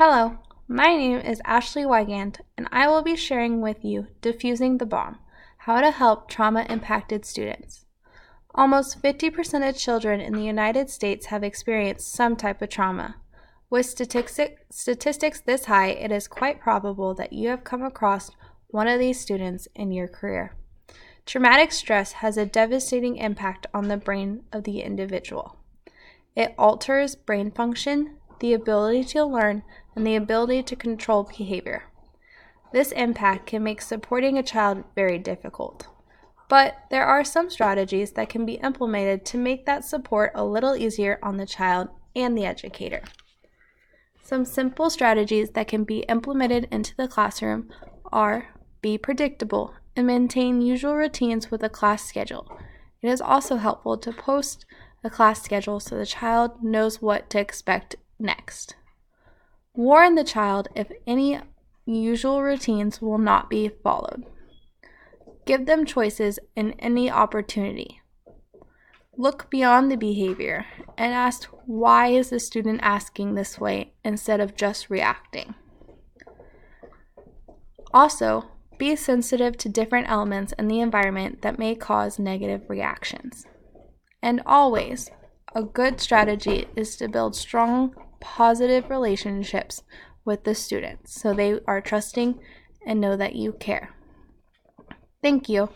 Hello, my name is Ashley Wygand, and I will be sharing with you Defusing the Bomb, how to help trauma-impacted students. Almost 50% of children in the United States have experienced some type of trauma. With statistics this high, it is quite probable that you have come across one of these students in your career. Traumatic stress has a devastating impact on the brain of the individual. It alters brain function, the ability to learn, and the ability to control behavior. This impact can make supporting a child very difficult. But there are some strategies that can be implemented to make that support a little easier on the child and the educator. Some simple strategies that can be implemented into the classroom are be predictable and maintain usual routines with a class schedule. It is also helpful to post a class schedule so the child knows what to expect next. Warn the child if any usual routines will not be followed. Give them choices in any opportunity. Look beyond the behavior and ask, why is the student asking this way instead of just reacting? Also, be sensitive to different elements in the environment that may cause negative reactions. And always, a good strategy is to build strong, positive relationships with the students so they are trusting and know that you care. Thank you.